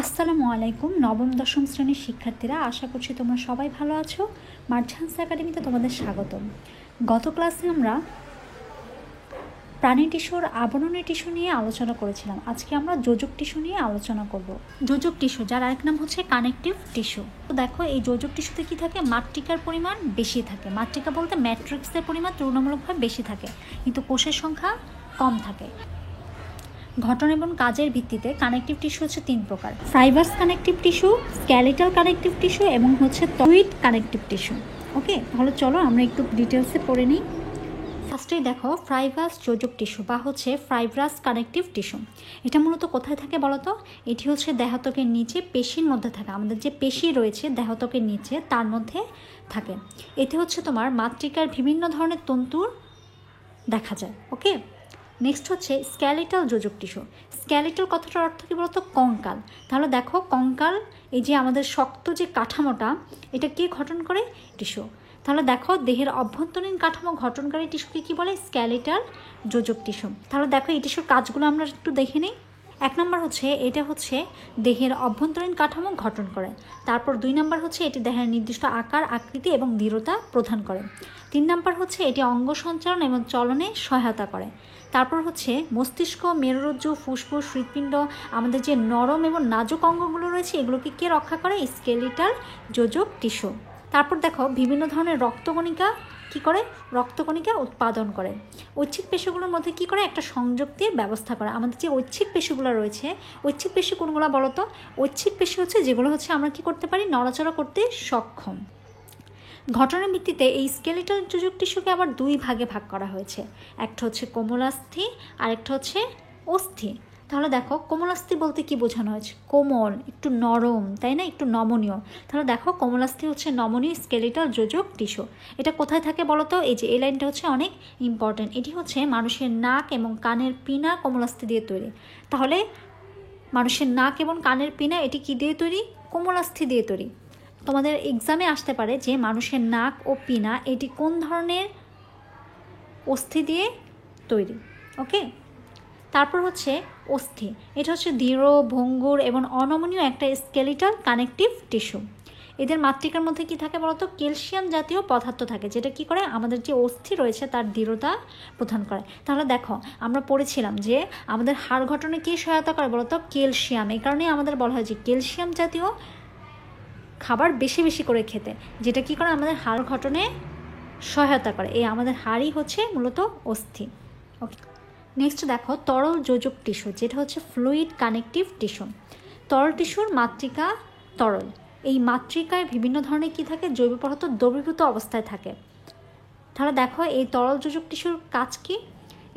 আসসালামু আলাইকুম। নবম দশম শ্রেণীর শিক্ষার্থীরা, আশা করছি তোমরা সবাই ভালো আছো। মার্চেন্টস একাডেমিতে তোমাদের স্বাগতম। গত ক্লাসে আমরা প্রাণী টিস্যুর আবরণী টিস্যু নিয়ে আলোচনা করেছিলাম। আজকে আমরা যোজক টিস্যু নিয়ে আলোচনা করব। যোজক টিস্যু, যার আরেক নাম হচ্ছে কানেকটিভ টিস্যু। তো দেখো, এই যোজক টিস্যুতে কী থাকে? মাতৃকার পরিমাণ বেশি থাকে। মাতৃকা বলতে ম্যাট্রিক্সের পরিমাণ তুলনামূলকভাবে বেশি থাকে, কিন্তু কোষের সংখ্যা কম থাকে। গঠন এবং কাজের ভিত্তিতে কানেকটিভ টিস্যু হচ্ছে তিন প্রকার: fibres connective tissue, skeletal connective tissue এবং হচ্ছে ফ্লুইড কানেকটিভ টিস্যু। ওকে, তাহলে চলো আমরা একটু ডিটেলসে পড়ে নিই। ফার্স্টেই দেখো, ফাইবার্স যোজক টিস্যু বা হচ্ছে ফাইব্রাস কানেকটিভ টিস্যু। এটা মূলত কোথায় থাকে বলো তো? এটি হচ্ছে দেহত্বকের নিচে পেশির মধ্যে থাকে। আমাদের যে পেশি রয়েছে দেহত্বকের নিচে, তার মধ্যে থাকে। এতে হচ্ছে তোমার মাতৃকার বিভিন্ন ধরনের তন্তুর দেখা যায়। ওকে, নেক্সট হচ্ছে স্ক্যালিটাল যোজক টিস্যু। স্ক্যালিটাল কথাটার অর্থ কী বলতো? কঙ্কাল। তাহলে দেখো, কঙ্কাল, এই যে আমাদের শক্ত যে কাঠামোটা, এটা কে গঠন করে? টিস্যু। তাহলে দেখো, দেহের অভ্যন্তরীণ কাঠামো গঠনকারী টিস্যুকে কী বলে? স্ক্যালিটাল যোজক টিস্যু। তাহলে দেখো, এই টিস্যুর কাজগুলো আমরা একটু দেখে নিই। এক নম্বর হচ্ছে, এটা হচ্ছে দেহের অভ্যন্তরীণ কাঠামো গঠন করে। তারপর দুই নম্বর হচ্ছে, এটি দেহের নির্দিষ্ট আকার, আকৃতি এবং দৃঢ়তা প্রদান করে। তিন নম্বর হচ্ছে, এটি অঙ্গ সঞ্চালন এবং চলনে সহায়তা করে। তারপর হচ্ছে মস্তিষ্ক, মেরুরজ্জু, ফুসফুস, হৃৎপিণ্ড, আমাদের যে নরম এবং নাজুক অঙ্গগুলো রয়েছে, এগুলোকে কে রক্ষা করে? স্কেলিটাল যোজক টিস্যু। তারপর দেখো, বিভিন্ন ধরনের রক্তকণিকা কী করে? রক্তকণিকা উৎপাদন করে। ঐচ্ছিক পেশিগুলোর মধ্যে কী করে? একটা সংযুক্তির ব্যবস্থা করে। আমাদের যে ঐচ্ছিক পেশিগুলো রয়েছে, ঐচ্ছিক পেশি কোনগুলো বলো তো? ঐচ্ছিক পেশি হচ্ছে যেগুলো হচ্ছে আমরা কী করতে পারি? নড়াচড়া করতে সক্ষম। ঘটনার ভিত্তিতে এই স্কেলিটাল যোজক টিস্যুকে আবার দুই ভাগে ভাগ করা হয়েছে। একটা হচ্ছে কোমলাস্থি আর একটা হচ্ছে অস্থি। তাহলে দেখো, কোমলাস্থি বলতে কি বোঝানো হয়েছে? কোমল, একটু নরম, তাই না? একটু নমনীয়। তাহলে দেখো, কোমলাস্থি হচ্ছে নমনীয় স্কেলিটাল যোজক টিস্যু। এটা কোথায় থাকে বলো তো? এই যে এই লাইনটা হচ্ছে অনেক ইম্পর্টেন্ট। এটি হচ্ছে মানুষের নাক এবং কানের পিনা কোমলাস্থি দিয়ে তৈরি। তাহলে মানুষের নাক এবং কানের পিনা, এটি কি দিয়ে তৈরি? কোমলাস্থি দিয়ে তৈরি। তোমাদের এক্সামে আসতে পারে যে মানুষের নাক ও পিনা এটি কোন ধরনের অস্থি দিয়ে তৈরি। ওকে, তারপর হচ্ছে অস্থি। এটা হচ্ছে দৃঢ়, ভঙ্গুর এবং অনমনীয় একটা স্কেলিটাল কানেকটিভ টিস্যু। এদের মাতৃকার মধ্যে কি থাকে বলতো? ক্যালসিয়াম জাতীয় পদার্থ থাকে, যেটা কি করে? আমাদের যে অস্থি রয়েছে তার দৃঢ়তা প্রদান করে। তাহলে দেখো, আমরা পড়েছিলাম যে আমাদের হাড় গঠনে কী সহায়তা করে বলতো? ক্যালসিয়াম। এই কারণেই আমাদের বলা হয় যে ক্যালসিয়াম জাতীয় খাবার বেশি বেশি করে খেতে, যেটা কি করে? আমাদের হাড় গঠনে সহায়তা করে। এই আমাদের হাড়ই হচ্ছে মূলত অস্থি। ওকে, নেক্সট দেখো, তরল যোজক টিস্যু, যেটা হচ্ছে ফ্লুইড কানেকটিভ টিস্যু। তরল টিস্যুর মাতৃকা তরল। এই মাতৃকায় বিভিন্ন ধরনের কি থাকে? জৈব পদার্থ দ্রবীভূত অবস্থায় থাকে। তাহলে দেখো, এই তরল যোজক টিস্যুর কাজ কি?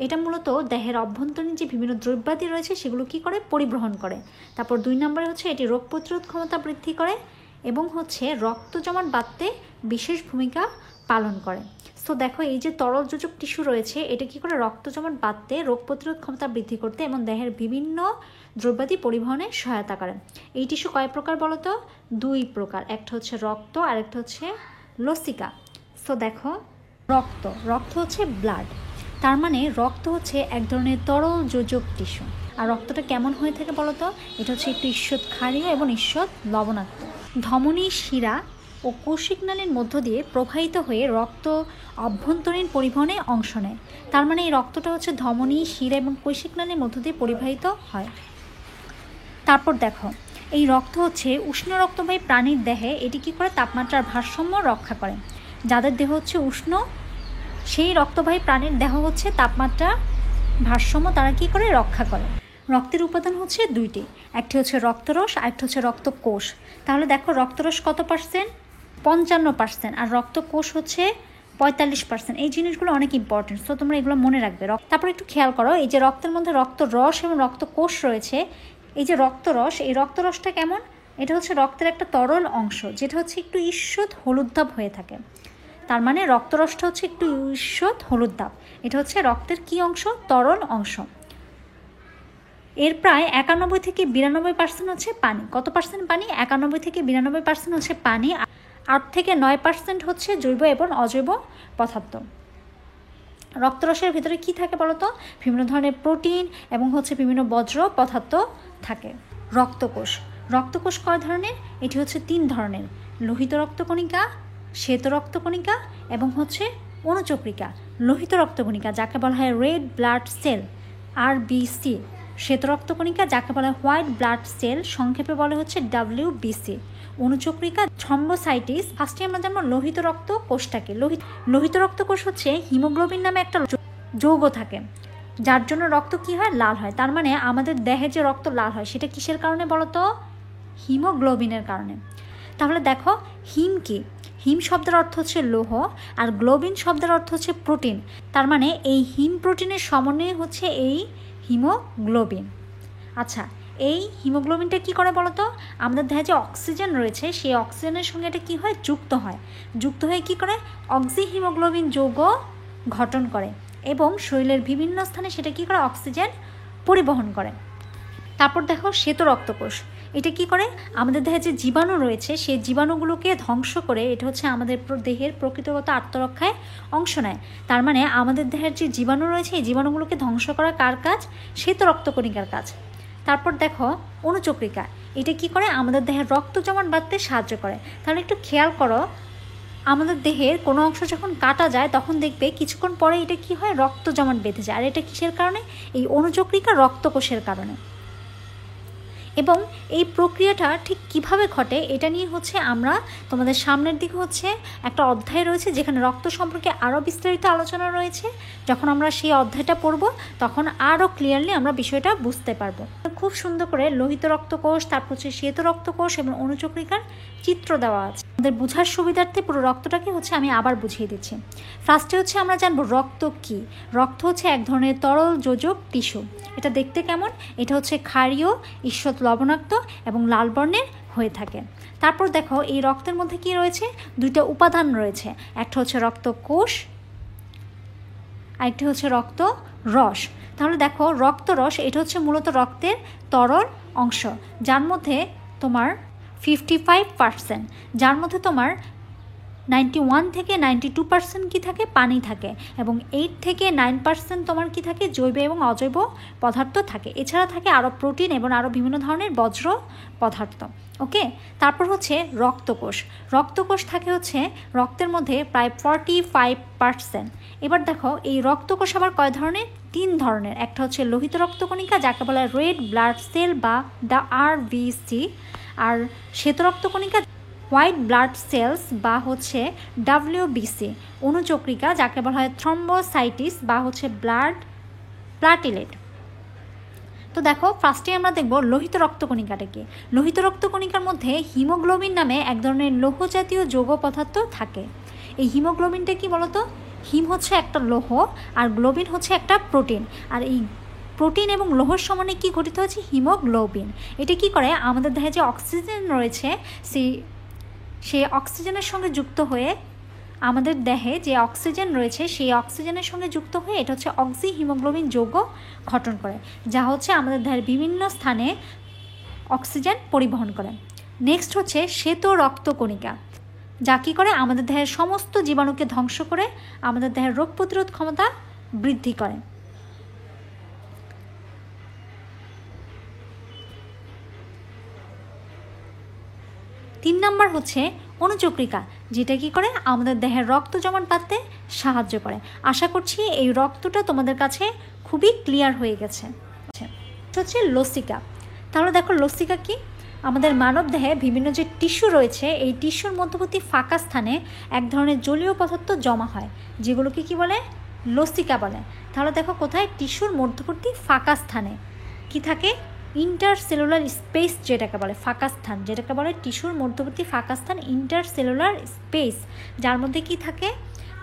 এটা মূলত দেহের অভ্যন্তরীণ যে বিভিন্ন দ্রব্যাদি রয়েছে সেগুলো কি করে? পরিবহন করে। তারপর দুই নম্বরে হচ্ছে, এটি রোগ প্রতিরোধ ক্ষমতা বৃদ্ধি করে এবং হচ্ছে রক্ত জমাট বাঁধতে বিশেষ ভূমিকা পালন করে। সো দেখো, এই যে তরল যোজক টিস্যু রয়েছে, এটা কি করে? রক্ত জমাট বাঁধতে, রোগ প্রতিরোধ ক্ষমতা বৃদ্ধি করতে এবং দেহের বিভিন্ন দ্রব্যাদি পরিবহনে সহায়তা করে। এই টিস্যু কয় প্রকার বলো তো? দুই প্রকার। একটা হচ্ছে রক্ত আর একটা হচ্ছে লসিকা। সো দেখো, রক্ত হচ্ছে ব্লাড। তার মানে রক্ত হচ্ছে এক ধরনের তরল যোজক টিস্যু। আর রক্তটা কেমন হয়ে থাকে বলো তো? এটা হচ্ছে একটু ঈষৎ ক্ষারীয় এবং ঈষৎ লবণাক্ত। ধমনী, শিরা ও কৌশিক নালীর মধ্য দিয়ে প্রবাহিত হয়ে রক্ত অভ্যন্তরীণ পরিবহনে অংশ নেয়। তার মানে এই রক্তটা হচ্ছে ধমনী, শিরা এবং কৌশিক নালীর মধ্য দিয়ে পরিবাহিত হয়। তারপর দেখো, এই রক্ত হচ্ছে উষ্ণ রক্তবাহী প্রাণীর দেহে এটি কী করে? তাপমাত্রার ভারসাম্য রক্ষা করে। যাদের দেহ হচ্ছে উষ্ণ, সেই রক্তবাহী প্রাণীর দেহ হচ্ছে তাপমাত্রা ভারসাম্য তারা কী করে? রক্ষা করে। রক্তের উপাদান হচ্ছে দুইটি, একটি হচ্ছে রক্তরস আর একটি হচ্ছে রক্তকোষ। তাহলে দেখো, রক্তরস কত পার্সেন্ট? 55%। আর রক্তকোষ হচ্ছে 45%। এই জিনিসগুলো অনেক ইম্পর্টেন্ট, তো তোমরা এগুলো মনে রাখবে। তারপর একটু খেয়াল করো, এই যে রক্তের মধ্যে রক্তরস এবং রক্তকোষ রয়েছে, এই যে রক্তরস, এই রক্তরসটা কেমন? এটা হচ্ছে রক্তের একটা তরল অংশ, যেটা হচ্ছে একটু ঈষৎ হলুদাভ হয়ে থাকে। তার মানে রক্তরসটা হচ্ছে একটু ঈষৎ হলুদাভ। এটা হচ্ছে রক্তের কি অংশ? তরল অংশ। এর প্রায় 91 থেকে 92% হচ্ছে পানি। কত পার্সেন্ট পানি? 91 থেকে 92% হচ্ছে পানি। 8 থেকে 9% হচ্ছে জৈব এবং অজৈব পদার্থ। রক্তরসের ভিতরে কি থাকে বলো তো? বিভিন্ন ধরনের প্রোটিন এবং হচ্ছে বিভিন্ন বজ্র পদার্থ থাকে। রক্তকোষ, রক্তকোষ কয় ধরনের? এটি হচ্ছে 3 ধরনের, লোহিত রক্তকণিকা, শ্বেত রক্তকণিকা এবং হচ্ছে অণুচক্রিকা। লোহিত রক্তকণিকা যাকে বলা হয় রেড ব্লাড সেল RBC, শ্বেত রক্তকণিকা যাকে বলা হয় হোয়াইট ব্লাড সেল, সংক্ষেপে বলা হচ্ছে WBC। অণুচক্রিকা থ্রম্বোসাইটিস। ফার্স্টে আমরা জানবো লোহিত রক্ত কোষটাকে। লোহিত রক্ত কোষ হচ্ছে হিমোগ্লোবিন নামে একটা যৌগ থাকে, যার জন্য রক্ত কি হয়? লাল হয়। তার মানে আমাদের দেহে যে রক্ত লাল হয় সেটা কিসের কারণে বলো তো? হিমোগ্লোবিনের কারণে। তাহলে দেখো হিম কি? হিম শব্দের অর্থ হচ্ছে লৌহ, আর গ্লোবিন শব্দের অর্থ হচ্ছে প্রোটিন। তার মানে এই হিম প্রোটিনের সমন্বয় হচ্ছে এই হিমোগ্লোবিন। আচ্ছা, এই হিমোগ্লোবিনটা কি করে বলো তো? আমাদের দেহে যে অক্সিজেন রয়েছে সেই অক্সিজেনের সঙ্গে এটা কী হয়? যুক্ত হয়। যুক্ত হয়ে কী করে? অক্সি হিমোগ্লোবিন যৌগ গঠন করে এবং শরীরের বিভিন্ন স্থানে সেটা কী করে? অক্সিজেন পরিবহন করে। তারপর দেখো শ্বেত রক্তকোষ। এটা কি করে? আমাদের দেহে যে জীবাণু রয়েছে সেই জীবাণুগুলোকে ধ্বংস করে এটা হচ্ছে আমাদের দেহের প্রকৃতিগত আত্মরক্ষায় অংশ নেয়। তার মানে আমাদের দেহের যে জীবাণু রয়েছে এই জীবাণুগুলোকে ধ্বংস করা কার কাজ? শ্বেত রক্তকণিকার কাজ। তারপর দেখো অণুচক্রিকা। এটা কি করে? আমাদের দেহের রক্ত জমাট বাঁধতে সাহায্য করে। তাহলে একটু খেয়াল করো, আমাদের দেহের কোনো অংশ যখন কাটা যায় তখন দেখবে কিছুক্ষণ পরে এটা কি হয়? রক্ত জমাট বেঁধে যায়। আর এটা কিসের কারণে? এই অণুচক্রিকা রক্তকোষের কারণে। এবং এই প্রক্রিয়াটা ঠিক কিভাবে ঘটে এটা নিয়ে হচ্ছে আমরা তোমাদের সামনের দিকে হচ্ছে একটা অধ্যায় রয়েছে যেখানে রক্ত সম্পর্কে আরও বিস্তারিত আলোচনা রয়েছে। যখন আমরা সেই অধ্যায়টা পড়ব তখন আরও ক্লিয়ারলি আমরা বিষয়টা বুঝতে পারবো। খুব সুন্দর করে লোহিত রক্তকোষ, তারপর হচ্ছে শ্বেত রক্তকোষ এবং অণুচক্রিকার চিত্র দেওয়া আছে। আমাদের বোঝার সুবিধার্থে পুরো রক্তটাকে হচ্ছে আমি আবার বুঝিয়ে দিচ্ছি। ফার্স্টে হচ্ছে আমরা জানবো রক্ত কি। রক্ত হচ্ছে এক ধরনের তরল যোজক টিস্যু। এটা দেখতে কেমন? এটা হচ্ছে ক্ষারীয়, ঈষৎ লবণাক্ত এবং লাল বর্ণের হয়ে থাকে। তারপর দেখো এই রক্তের মধ্যে কি রয়েছে? 2টা উপাদান রয়েছে। একটা হচ্ছে রক্তকোষ, আরেকটি হচ্ছে রক্ত রস। তাহলে দেখো রক্তরস এটা হচ্ছে মূলত রক্তের তরল অংশ, যার মধ্যে তোমার 55%, যার মধ্যে তোমার 91 থেকে 92% কি থাকে? পানি থাকে এবং 8 থেকে 9% তোমার কি থাকে? জৈব এবং অজৈব পদার্থ থাকে। এছাড়া থাকে আরও প্রোটিন এবং আরও বিভিন্ন ধরনের বজ্র পদার্থ। ওকে, তারপর হচ্ছে রক্তকোষ। রক্তকোষ থাকে হচ্ছে রক্তের মধ্যে প্রায় 45%। এবার দেখো এই রক্তকোষ আবার কয় ধরনের? 3 ধরনের। একটা হচ্ছে লোহিত রক্তকণিকা যাকে বলা হয় রেড ব্লাড সেল বা RBC, আর শ্বেত রক্তকণিকা হোয়াইট ব্লাড সেলস বা হচ্ছে WBC। অণুচক্রিকা যাকে বলা হয় থ্রম্বোসাইটিস বা হচ্ছে ব্লাড প্লাটিলেট। তো দেখো ফার্স্টে আমরা দেখব লোহিত রক্তকণিকাটা কি। লোহিত রক্তকণিকার মধ্যে হিমোগ্লোবিন নামে এক ধরনের লৌহ জাতীয় যৌগ পদার্থ থাকে। এই হিমোগ্লোবিনটা কি বলতো? হিম হচ্ছে একটা লৌহ আর গ্লোবিন হচ্ছে একটা প্রোটিন, আর এই প্রোটিন এবং লৌহর সমানে কি গঠিত হচ্ছে? হিমোগ্লোবিন। এটা কি করে? আমাদের দেহে যে অক্সিজেন রয়েছে সেই অক্সিজেনের সঙ্গে যুক্ত হয়ে আমাদের দেহে যে অক্সিজেন রয়েছে সেই অক্সিজেনের সঙ্গে যুক্ত হয়ে এটা হচ্ছে অক্সি হিমোগ্লোবিন যৌগ গঠন করে, যা হচ্ছে আমাদের দেহের বিভিন্ন স্থানে অক্সিজেন পরিবহন করে। নেক্সট হচ্ছে শ্বেত রক্তকণিকা, যা কী করে? আমাদের দেহের সমস্ত জীবাণুকে ধ্বংস করে আমাদের দেহের রোগ প্রতিরোধ ক্ষমতা বৃদ্ধি করে। তিন নম্বর হচ্ছে অণুচক্রিকা, যেটা কি করে? আমাদের দেহের রক্ত জমাট বাঁধতে সাহায্য করে। আশা করছি এই রক্তটা তোমাদের কাছে খুবই ক্লিয়ার হয়ে গেছে। হচ্ছে লসিকা। তাহলে দেখো লসিকা কি? আমাদের মানব দেহে বিভিন্ন যে টিস্যু রয়েছে এই টিস্যুর মধ্যবর্তী ফাঁকা স্থানে এক ধরনের জলীয় পদার্থ জমা হয়, যেগুলোকে কি বলে? লসিকা বলে। তাহলে দেখো কোথায়? টিস্যুর মধ্যবর্তী ফাঁকা স্থানে কি থাকে? ইন্টারসেলুলার স্পেস যেটাকে বলে, ফাঁকা স্থান যেটাকে বলে টিস্যুর মধ্যবর্তী ফাঁকা স্থান, ইন্টারসেলুলার স্পেস, যার মধ্যে কি থাকে?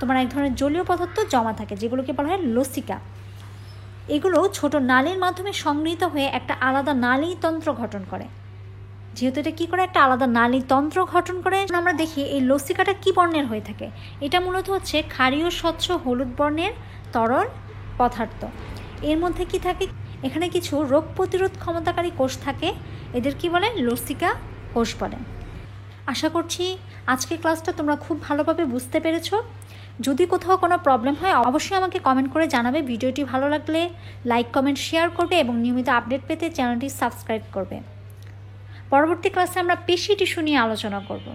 তোমার এক ধরনের জলীয় পদার্থ জমা থাকে, যেগুলোকে বলা হয় লসিকা। এগুলো ছোট নালীর মাধ্যমে সংগৃহীত হয়ে একটা আলাদা নালীতন্ত্র গঠন করে। যেহেতু এটা কী করে? একটা আলাদা নালীতন্ত্র গঠন করে। আমরা দেখি এই লসিকাটা কী বর্ণের হয়ে থাকে। এটা মূলত হচ্ছে ক্ষারীয় স্বচ্ছ হলুদ বর্ণের তরল পদার্থ। এর মধ্যে কি থাকে? এখানে কিছু রোগ প্রতিরোধ ক্ষমতাকারী কোষ থাকে, এদের কি বলে? লসিকা কোষ বলে। আশা করছি আজকের ক্লাসটা তোমরা খুব ভালোভাবে বুঝতে পেরেছো। যদি কোথাও কোনো প্রবলেম হয় অবশ্যই আমাকে কমেন্ট করে জানাবে। ভিডিওটি ভালো লাগলে লাইক, কমেন্ট, শেয়ার করবে এবং নিয়মিত আপডেট পেতে চ্যানেলটি সাবস্ক্রাইব করবে। পরবর্তী ক্লাসে আমরা পেশি টিস্যু নিয়ে আলোচনা করব।